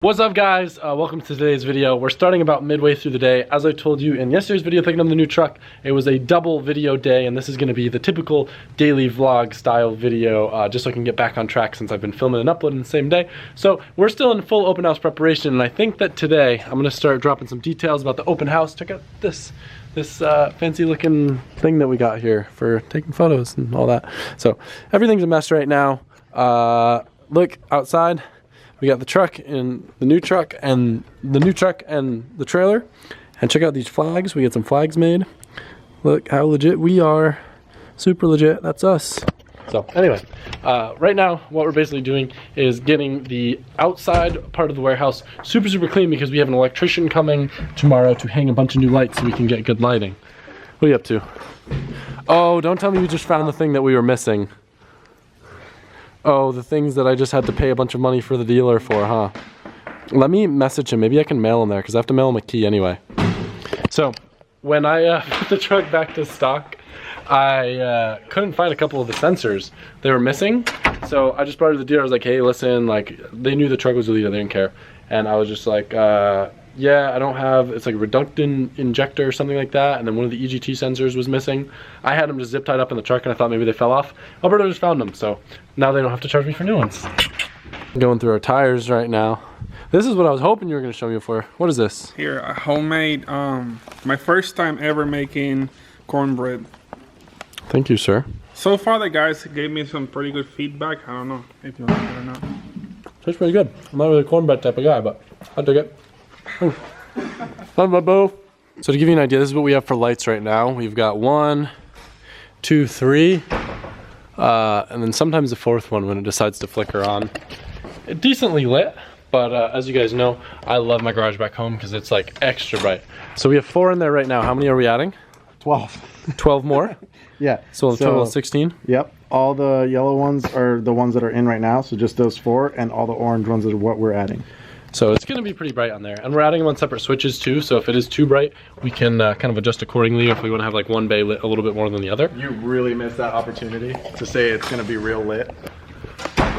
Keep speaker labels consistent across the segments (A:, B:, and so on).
A: What's up guys, welcome to today's video. We're starting about midway through the day. As I told you in yesterday's video picking up the new truck, it was a double video day, and this is going to be the typical daily vlog style video, just so I can get back on track since I've been filming and uploading the same day. So we're still in full open house preparation, and I think that today I'm going to start dropping some details about the open house. Check out this fancy looking thing that we got here for taking photos and all that. So everything's a mess right now. Look outside. We got the truck and the new truck and the trailer. And check out these flags. We get some flags made. Look how legit we are. Super legit. That's us. So anyway, right now what we're basically doing is getting the outside part of the warehouse super clean because we have an electrician coming tomorrow to hang a bunch of new lights so we can get good lighting. What are you up to? Oh, don't tell me you just found the thing that we were missing. Oh, the things that I just had to pay a bunch of money for the dealer for, huh? Let me message him. Maybe I can mail him there because I have to mail him a key anyway. So, when I put the truck back to stock, I couldn't find a couple of the sensors. They were missing. So I just brought it to the dealer. I was like, hey, listen, like, they knew the truck was illegal. They didn't care. And I was just like, yeah, I don't have, it's like a reductant injector or something like that, and then one of the EGT sensors was missing. I had them just zip tied up in the truck and I thought maybe they fell off. Alberto just found them, so now they don't have to charge me for new ones. Going through our tires right now. This is what I was hoping you were going to show me before. What is this?
B: Here, a homemade, my first time ever making cornbread.
A: Thank you, sir.
B: So far the guys gave me some pretty good feedback. I don't know if you like it or not.
A: Tastes pretty good. I'm not really a cornbread type of guy, but I'll take it. So to give you an idea, this is what we have for lights right now. We've got 1, 2, 3, and then sometimes the fourth one when it decides to flicker on. Decently lit, but as you guys know, I love my garage back home because it's like extra bright. So we have 4 in there right now. How many are we adding?
C: 12.
A: 12 more?
C: Yeah.
A: So a total of 16?
C: Yep. All the yellow ones are the ones that are in right now, so just those 4, and all the orange ones are what we're adding.
A: So it's going to be pretty bright on there, and we're adding them on separate switches too, so if it is too bright, we can kind of adjust accordingly if we want to have like one bay lit a little bit more than the other.
C: You really missed that opportunity to say it's going to be real lit.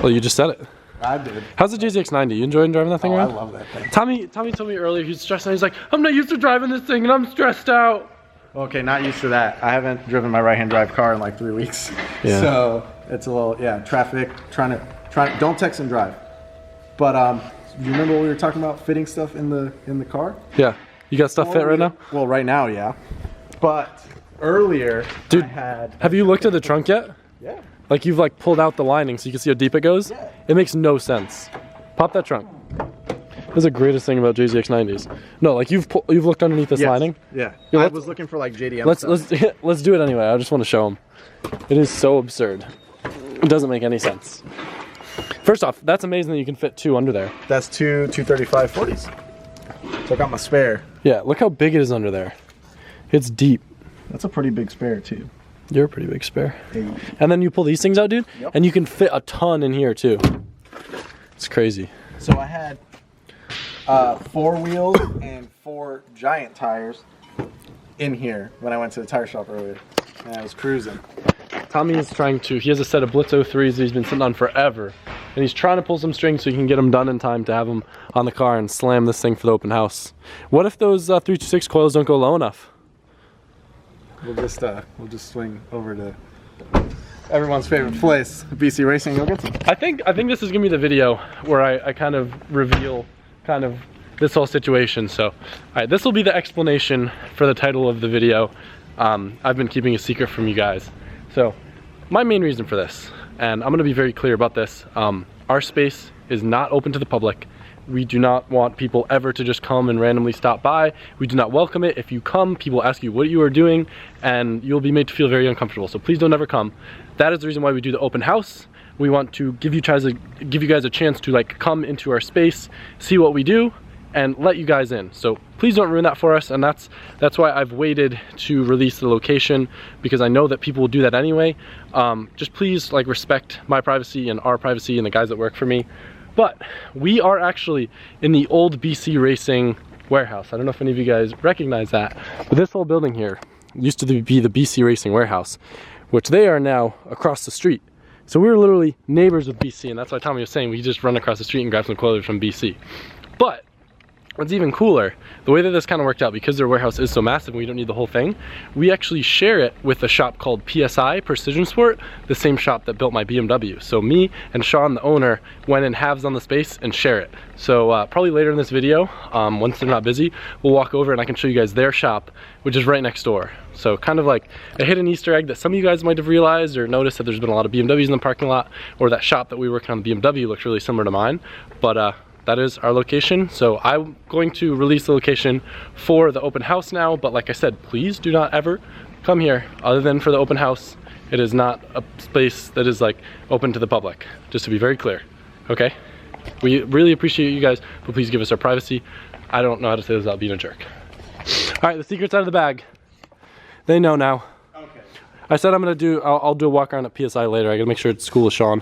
A: Well, you just said it.
C: I did.
A: How's the JZX90? You enjoying driving that thing around?
C: I love that thing.
A: Tommy told me earlier he's stressed out. He's like, I'm not used to driving this thing and I'm stressed out.
C: Okay, not used to that. I haven't driven my right-hand drive car in like 3 weeks.
A: Yeah.
C: So it's a little, traffic, don't text and drive. But you remember what we were talking about, fitting stuff in the car?
A: Yeah. You got stuff fit right now?
C: Well, right now, yeah. But earlier,
A: dude,
C: I had...
A: Have you looked at the trunk yet?
C: Yeah.
A: Like you've like pulled out the lining so you can see how deep it goes?
C: Yeah.
A: It makes no sense. Pop that trunk. That's the greatest thing about JZX90s. No, like you've looked underneath this lining?
C: Yeah.
A: Yeah,
C: I was looking for like JDM
A: let's do it anyway. I just want to show them. It is so absurd. It doesn't make any sense. First off, that's amazing that you can fit 2 under there.
C: That's 235 40s. So I got my spare.
A: Yeah, look how big it is under there. It's deep.
C: That's a pretty big spare too.
A: You're a pretty big spare.
C: Hey.
A: And then you pull these things out, dude,
C: Yep.
A: and you can fit a ton in here too. It's crazy.
C: So I had 4 wheels and 4 giant tires in here when I went to the tire shop earlier. And I was cruising.
A: Tommy is he has a set of Blitz 03s that he's been sitting on forever. And he's trying to pull some strings so he can get them done in time to have them on the car and slam this thing for the open house. What if those 326 coils don't go low enough?
C: We'll just swing over to everyone's favorite place, BC Racing. Go get some.
A: I think this is gonna be the video where I kind of reveal kind of this whole situation. So, all right, this will be the explanation for the title of the video. I've been keeping a secret from you guys. So, my main reason for this, and I'm gonna be very clear about this, our space is not open to the public. We do not want people ever to just come and randomly stop by. We do not welcome it. If you come, people ask you what you are doing, and you'll be made to feel very uncomfortable. So please don't ever come. That is the reason why we do the open house. We want to give you guys a chance to like come into our space, see what we do, and let you guys in. So please don't ruin that for us, and that's why I've waited to release the location, because I know that people will do that anyway. Just please like respect my privacy and our privacy and the guys that work for me. But we are actually in the old BC Racing warehouse. I don't know if any of you guys recognize that, but this whole building here used to be the BC Racing warehouse, which they are now across the street. So we were literally neighbors with BC, and that's why Tommy was saying we just run across the street and grab some clothes from BC. But what's even cooler, the way that this kind of worked out, because their warehouse is so massive and we don't need the whole thing, we actually share it with a shop called PSI, Precision Sport, the same shop that built my BMW. So me and Sean, the owner, went in halves on the space and share it. So probably later in this video, once they're not busy, we'll walk over and I can show you guys their shop, which is right next door. So kind of like a hidden Easter egg that some of you guys might have realized or noticed that there's been a lot of BMWs in the parking lot, or that shop that we work on, the BMW, looks really similar to mine. But that is our location. So I'm going to release the location for the open house now, but like I said, please do not ever come here other than for the open house. It is not a space that is like open to the public, just to be very clear, okay? We really appreciate you guys, but please give us our privacy. I don't know how to say this without being a jerk. All right, the secret's out of the bag. They know now.
C: Okay.
A: I said I'll do a walk around at PSI later. I gotta make sure it's cool with Sean.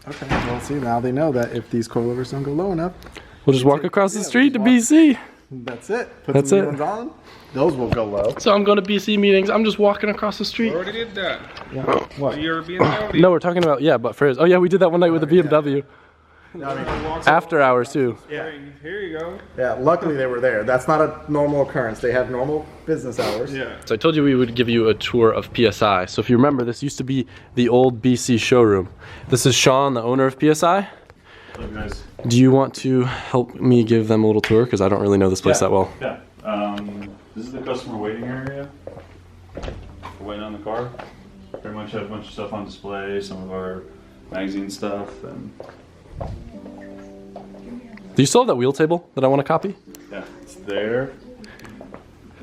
C: Okay, well, see, now they know that if these coilovers don't go low enough,
A: We'll just walk across the street to BC.
C: that's it. Put
A: That's
C: some
A: it.
C: new ones on, those will go low.
A: So I'm going to BC meetings. I'm just walking across the street.
B: Already did that.
C: What?
B: You're BMW.
A: No, we're talking about, yeah, but for his, oh yeah, we did that one night with the BMW. After hours too.
C: Yeah.
B: Here you go.
C: Yeah, luckily they were there. That's not a normal occurrence. They have normal business hours.
B: Yeah.
A: So I told you we would give you a tour of PSI. So if you remember, this used to be the old BC showroom. This is Sean, the owner of PSI.
D: Hello guys.
A: Do you want to help me give them a little tour? Because I don't really know this place that well.
D: Yeah. This is the customer waiting area. We're waiting on the car. Pretty much have a bunch of stuff on display, some of our magazine stuff, and
A: Do you still have that wheel table that I want to copy?
D: yeah, it's there.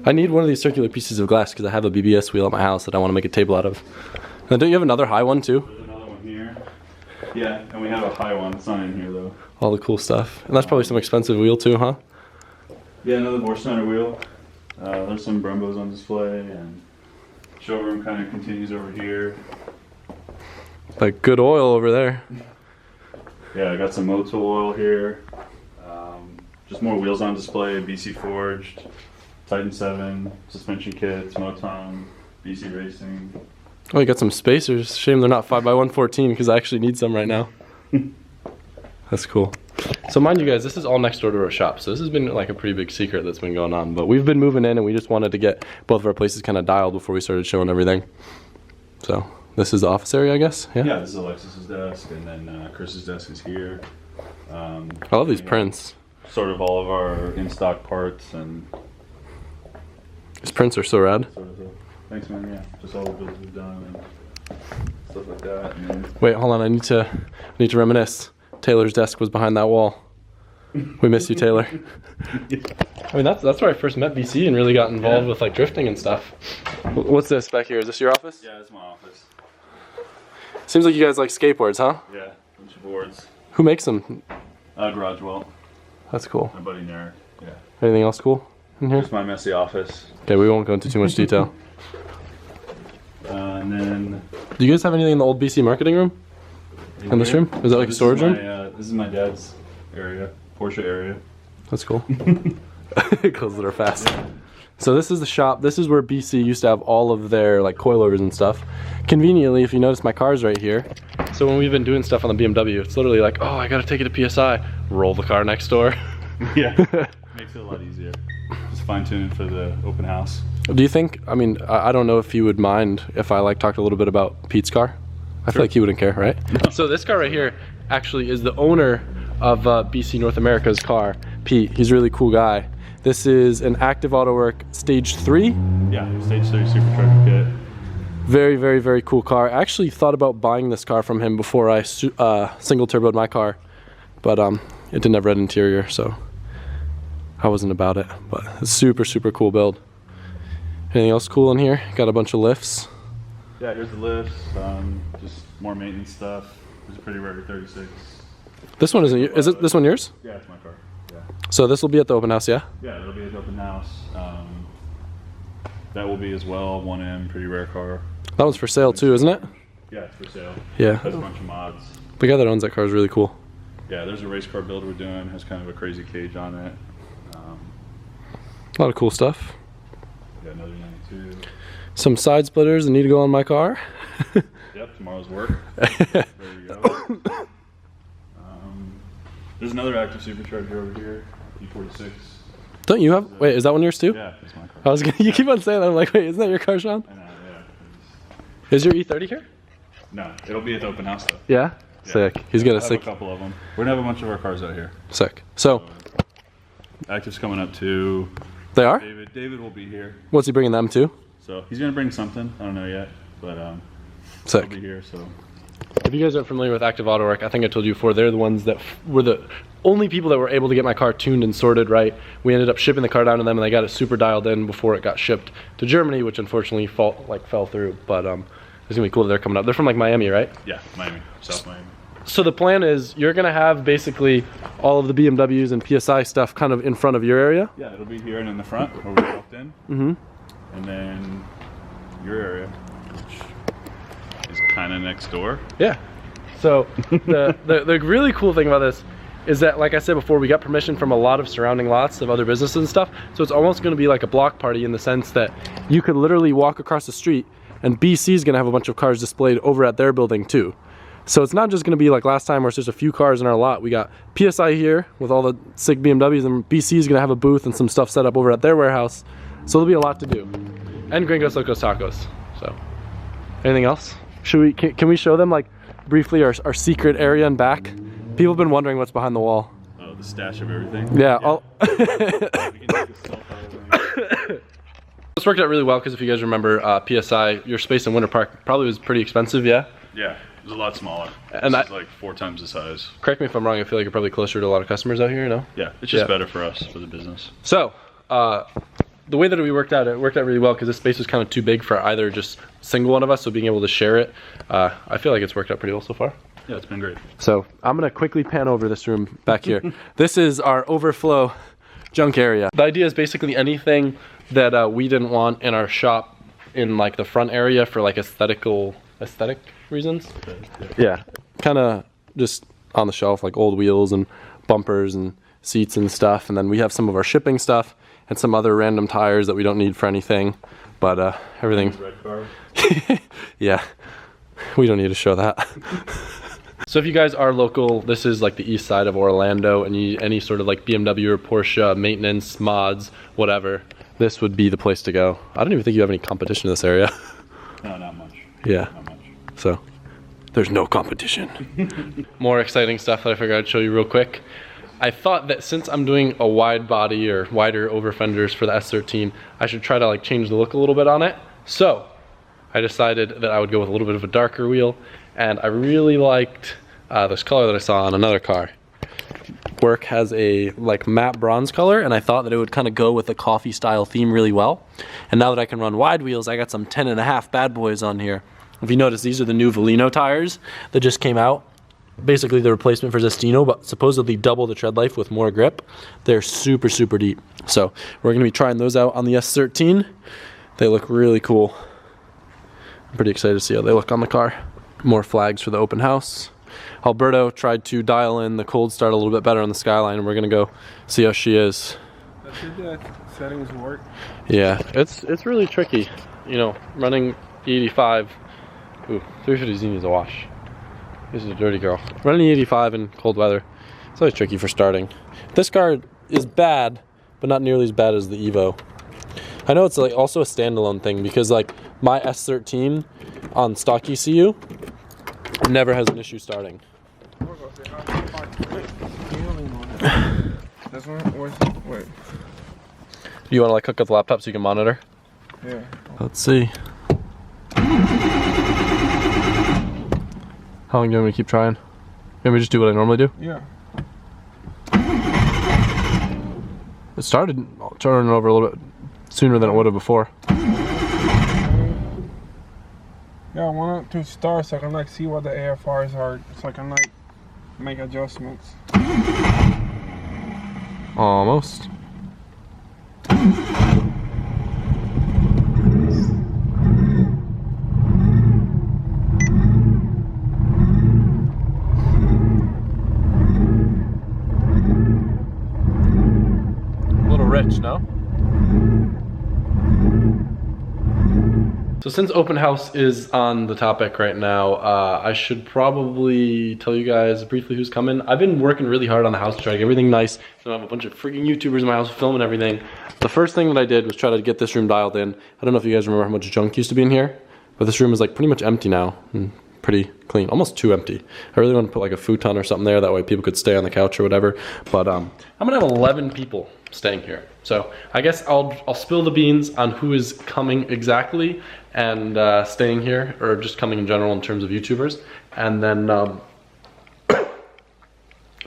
A: I need one of these circular pieces of glass because I have a BBS wheel at my house that I want to make a table out of. And don't you have another high one too?
D: There's another one here. Yeah, and we have a high one. It's not in here though.
A: All the cool stuff. And that's probably some expensive wheel too, huh?
D: Yeah, another Vorsteiner wheel. There's some Brembos on display, and showroom kind of continues over here.
A: Like good oil over there.
D: Yeah, I got some Motul oil here. Just more wheels on display, BC Forged, Titan 7, suspension kits, Moton, BC Racing.
A: Oh, you got some spacers. Shame they're not 5x114 because I actually need some right now. That's cool. So mind you guys, this is all next door to our shop. So this has been like a pretty big secret that's been going on. But we've been moving in and we just wanted to get both of our places kind of dialed before we started showing everything. So this is the office area, I guess?
D: Yeah, this is Alexis's desk, and then Chris's desk is here.
A: I love these prints.
D: Sort of all of our in-stock parts and
A: These prints are so rad.
D: sort of stuff. Thanks, man. Yeah, just all the builds we've done and stuff like that. And then,
A: Wait, hold on. I need to reminisce. Taylor's desk was behind that wall. We miss you, Taylor. I mean, that's where I first met BC and really got involved with like drifting and stuff. What's this back here? Is this your office?
D: yeah, it's my office.
A: Seems like you guys like skateboards, huh?
D: Yeah, bunch of boards.
A: Who makes them?
D: Garage Welt,
A: That's cool.
D: my buddy Narek. Yeah.
A: Anything else cool in here?
D: Here's my messy office.
A: Okay, we won't go into too much detail.
D: And then
A: Do you guys have anything in the old BC marketing room? In this room? Is that like a storage room?
D: This is my dad's area, Porsche area.
A: That's cool. Close the door fast. So this is the shop. This is where BC used to have all of their like coilovers and stuff. Conveniently, if you notice, my car's right here. So when we've been doing stuff on the BMW, it's literally like, oh, I gotta take it to PSI. Roll the car next door.
D: Yeah, makes it a lot easier. Just fine tuning for the open house.
A: Do you think? I mean, I don't know if you would mind if I like talked a little bit about Pete's car. I feel like he wouldn't care, right? No. So this car right here actually is the owner of BC North America's car, Pete. He's a really cool guy. This is an Active Auto Work Stage 3.
D: Yeah, Stage 3 Super Trucker kit.
A: Very, very, very cool car. I actually thought about buying this car from him before I single turboed my car, but it didn't have red interior, so I wasn't about it. But it's super, super cool build. Anything else cool in here? Got a bunch of lifts.
D: Yeah, here's the lifts. Just more maintenance stuff. It's a pretty rare 36.
A: This one isn't. Is it this one yours?
D: Yeah, it's my car. Yeah.
A: So this will be at the open house, yeah?
D: Yeah, it'll be at the open house. That will be as well. 1M, pretty rare car.
A: That one's for sale too, isn't it?
D: Yeah, it's for sale.
A: Yeah.
D: Has a bunch of mods.
A: The guy that owns that car is really cool.
D: Yeah, there's a race car build we're doing. Has kind of a crazy cage on it.
A: A lot of cool stuff.
D: Got another 92.
A: Some side splitters that need to go on my car.
D: Yep, tomorrow's work. There you go. There's another active supercharger over here, E46.
A: Don't you have? Wait, is that one yours too?
D: Yeah, it's my car.
A: I was gonna. You keep on saying that. I'm like, wait, isn't that your car, Sean?
D: I know, yeah.
A: Is your E30 here?
D: No, it'll be at the open house though.
A: Yeah. Sick. He's got
D: I
A: a
D: have
A: sick.
D: a couple of them. We're gonna have a bunch of our cars out here.
A: Sick. So
D: Active's coming up too.
A: they are.
D: David will be here.
A: What's he bringing them to?
D: So he's gonna bring something. I don't know yet, but
A: Sick.
D: he'll be here. So
A: If you guys aren't familiar with Active Auto Work, I think I told you before, they're the ones that were the only people that were able to get my car tuned and sorted right. We ended up shipping the car down to them, and they got it super dialed in before it got shipped to Germany, which unfortunately fell through. But it's gonna be cool that they're coming up. They're from like Miami, right?
D: yeah, Miami, South Miami.
A: So the plan is you're gonna have basically all of the BMWs and PSI stuff kind of in front of your area.
D: Yeah, it'll be here and in the front where we walked in.
A: Mm-hmm.
D: And then your area, which is kind of next door.
A: Yeah. So the really cool thing about this is that, like I said before, we got permission from a lot of surrounding lots of other businesses and stuff. So it's almost going to be like a block party in the sense that you could literally walk across the street and BC is going to have a bunch of cars displayed over at their building too. So it's not just going to be like last time where it's just a few cars in our lot. We got PSI here with all the sick BMWs, and BC is going to have a booth and some stuff set up over at their warehouse. So there'll be a lot to do. And Gringos Locos Tacos. So anything else? Should we? Can we show them like briefly our secret area in back? People have been wondering what's behind the wall.
D: Oh, the stash of everything.
A: Yeah.
D: We can take a selfie.
A: This worked out really well because if you guys remember, PSI, your space in Winter Park probably was pretty expensive, yeah?
D: Yeah, it was a lot smaller.
A: And
D: this is like 4 times the size.
A: Correct me if I'm wrong, I feel like you're probably closer to a lot of customers out here, no?
D: Yeah, it's just
A: Yeah.
D: better for us, for the business.
A: So, the way that it worked out really well because this space was kind of too big for either just single one of us, so being able to share it, I feel like it's worked out pretty well so far.
D: Yeah, it's been great.
A: So I'm gonna quickly pan over this room back here. This is our overflow junk area. The idea is basically anything that we didn't want in our shop in like the front area for like aesthetic reasons. Yeah, kind of just on the shelf, like old wheels and bumpers and seats and stuff. And then we have some of our shipping stuff and some other random tires that we don't need for anything. But everything.
D: Red car.
A: Yeah, we don't need to show that. So if you guys are local, this is like the east side of Orlando, and you need any sort of like BMW or Porsche maintenance, mods, whatever, this would be the place to go. I don't even think you have any competition in this area.
D: No, not much.
A: Yeah.
D: Not much.
A: So there's no competition. More exciting stuff that I figured I'd show you real quick. I thought that since I'm doing a wide body or wider over fenders for the S13, I should try to like change the look a little bit on it. So I decided that I would go with a little bit of a darker wheel, and I really liked this color that I saw on another car. Work has a like matte bronze color, and I thought that it would kind of go with the coffee style theme really well. And now that I can run wide wheels, I got some 10.5 bad boys on here. If you notice, these are the new Velino tires that just came out. Basically the replacement for Zestino, but supposedly double the tread life with more grip. They're super, super deep. So we're gonna be trying those out on the S13. They look really cool. I'm pretty excited to see how they look on the car. More flags for the open house. Alberto tried to dial in the cold start a little bit better on the Skyline, and we're gonna go see how she is.
B: That settings work.
A: Yeah, it's really tricky, you know, running 85. Ooh, 350Z needs a wash. This is a dirty girl. Running 85 in cold weather, it's always tricky for starting. This car is bad, but not nearly as bad as the Evo. I know it's like also a standalone thing because like my S13 on stock ECU never has an issue starting.
B: This one? Wait.
A: You want to like hook up the laptop so you can monitor?
B: Yeah.
A: Let's see. How long do you want me to keep trying? Maybe just do what I normally do?
B: Yeah.
A: It started turning over a little bit sooner than it would have before.
B: Yeah, I want it to start so I can like see what the AFRs are, so I can like make adjustments.
A: Almost. A little rich, no? So since open house is on the topic right now, I should probably tell you guys briefly who's coming. I've been working really hard on the house to try to get everything nice. So I have a bunch of freaking YouTubers in my house filming everything. The first thing that I did was try to get this room dialed in. I don't know if you guys remember how much junk used to be in here, but this room is like pretty much empty now. Pretty clean, almost too empty. I really want to put like a futon or something there, that way people could stay on the couch or whatever. But I'm gonna have 11 people staying here. So I guess I'll spill the beans on who is coming exactly and staying here, or just coming in general in terms of YouTubers. And then that'll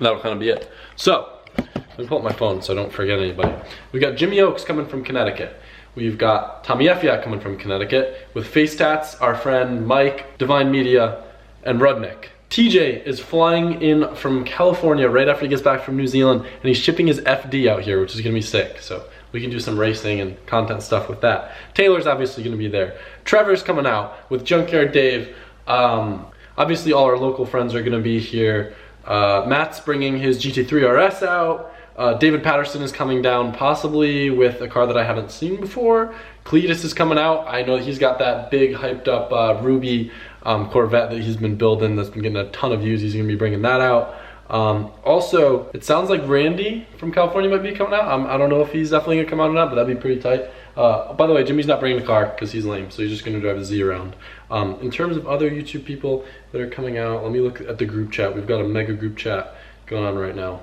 A: kind of be it. So let me pull up my phone so I don't forget anybody. We got Jimmy Oaks coming from Connecticut. We've got Tommy Efiat coming from Connecticut, with Face Tats, our friend Mike, Divine Media, and Rudnick. TJ is flying in from California right after he gets back from New Zealand, and he's shipping his FD out here, which is gonna be sick. So we can do some racing and content stuff with that. Taylor's obviously gonna be there. Trevor's coming out with Junkyard Dave. Obviously all our local friends are gonna be here. Matt's bringing his GT3 RS out. David Patterson is coming down possibly with a car that I haven't seen before. Cletus is coming out. I know he's got that big hyped up Ruby Corvette that he's been building that's been getting a ton of views. He's gonna be bringing that out. Also, it sounds like Randy from California might be coming out. I don't know if he's definitely gonna come out or not, but that'd be pretty tight. By the way, Jimmy's not bringing the car because he's lame, so he's just gonna drive the Z around. In terms of other YouTube people that are coming out, let me look at the group chat. We've got a mega group chat going on right now.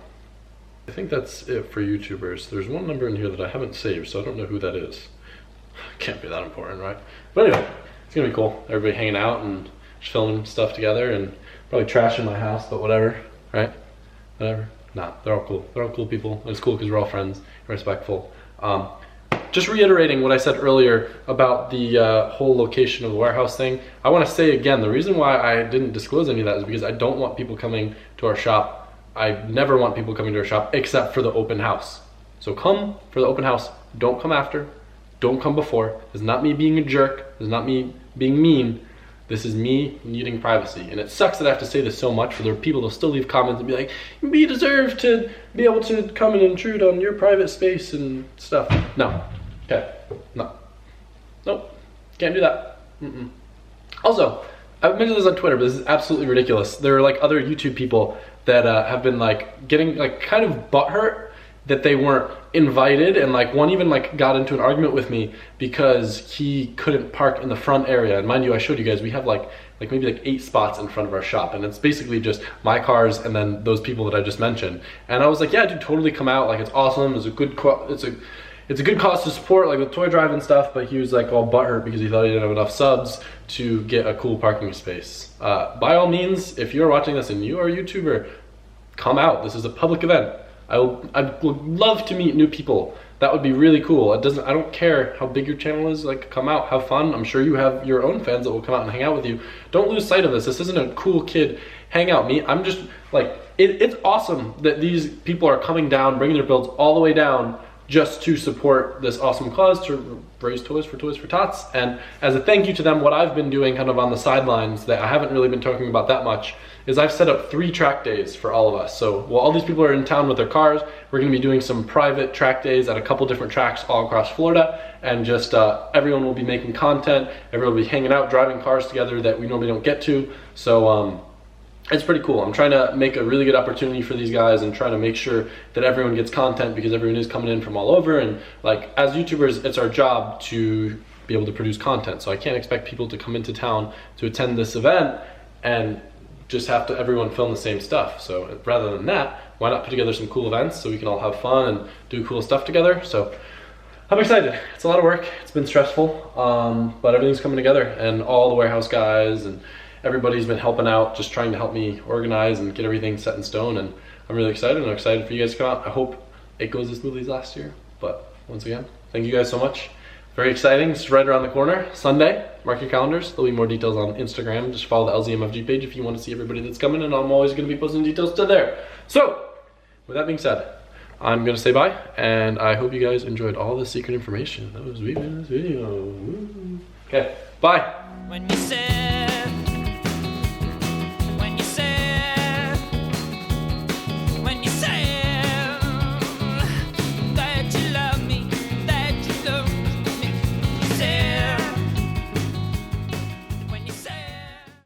A: I think that's it for YouTubers. There's one number in here that I haven't saved, so I don't know who that is. Can't be that important, right? But anyway, it's gonna be cool. Everybody hanging out and just filming stuff together, and probably trashing my house, but whatever, right? Whatever. Nah, they're all cool. They're all cool people. And it's cool because we're all friends and respectful. Just reiterating what I said earlier about the whole location of the warehouse thing, I want to say again, the reason why I didn't disclose any of that is because I don't want people coming to our shop. I never want people coming to our shop except for the open house. So come for the open house. Don't come after. Don't come before. It's not me being a jerk. It's not me being mean. This is me needing privacy. And it sucks that I have to say this so much for there are people that'll still leave comments and be like, you deserve to be able to come and intrude on your private space and stuff. No. Okay. No. Nope. Can't do that. Also, I've mentioned this on Twitter, but this is absolutely ridiculous. There are like other YouTube people that have been like getting like kind of butthurt that they weren't invited, and like one even like got into an argument with me because he couldn't park in the front area. And mind you, I showed you guys, we have like maybe like 8 spots in front of our shop, and it's basically just my cars and then those people that I just mentioned. And I was like, yeah, dude, totally come out. Like, it's awesome. It's a good it's a good cause to support, like with toy drive and stuff. But he was like all butthurt because he thought he didn't have enough subs to get a cool parking space. By all means, if you're watching this and you are a YouTuber, come out. This is a public event. I would love to meet new people. That would be really cool. I don't care how big your channel is. Like, come out, have fun. I'm sure you have your own fans that will come out and hang out with you. Don't lose sight of this. This isn't a cool kid hangout. I'm just like, it's awesome that these people are coming down, bringing their builds all the way down just to support this awesome cause, to raise toys for Tots. And as a thank you to them, what I've been doing kind of on the sidelines that I haven't really been talking about that much is I've set up 3 track days for all of us. So while all these people are in town with their cars, we're gonna be doing some private track days at a couple different tracks all across Florida, and just everyone will be making content, everyone will be hanging out, driving cars together that we normally don't get to. So it's pretty cool. I'm trying to make a really good opportunity for these guys and trying to make sure that everyone gets content, because everyone is coming in from all over, and like as YouTubers, it's our job to be able to produce content. So I can't expect people to come into town to attend this event and just have to everyone film the same stuff. So rather than that, why not put together some cool events so we can all have fun and do cool stuff together? So I'm excited. It's a lot of work. It's been stressful, but everything's coming together, and all the warehouse guys and everybody's been helping out, just trying to help me organize and get everything set in stone. And I'm really excited, and I'm excited for you guys to come out. I hope it goes as smoothly as last year. But once again, thank you guys so much. Very exciting. It's right around the corner. Sunday. Mark your calendars. There'll be more details on Instagram. Just follow the LZMFG page if you want to see everybody that's coming, and I'm always going to be posting details to there. So, with that being said, I'm going to say bye, and I hope you guys enjoyed all the secret information that was in this video. Okay, bye. When you said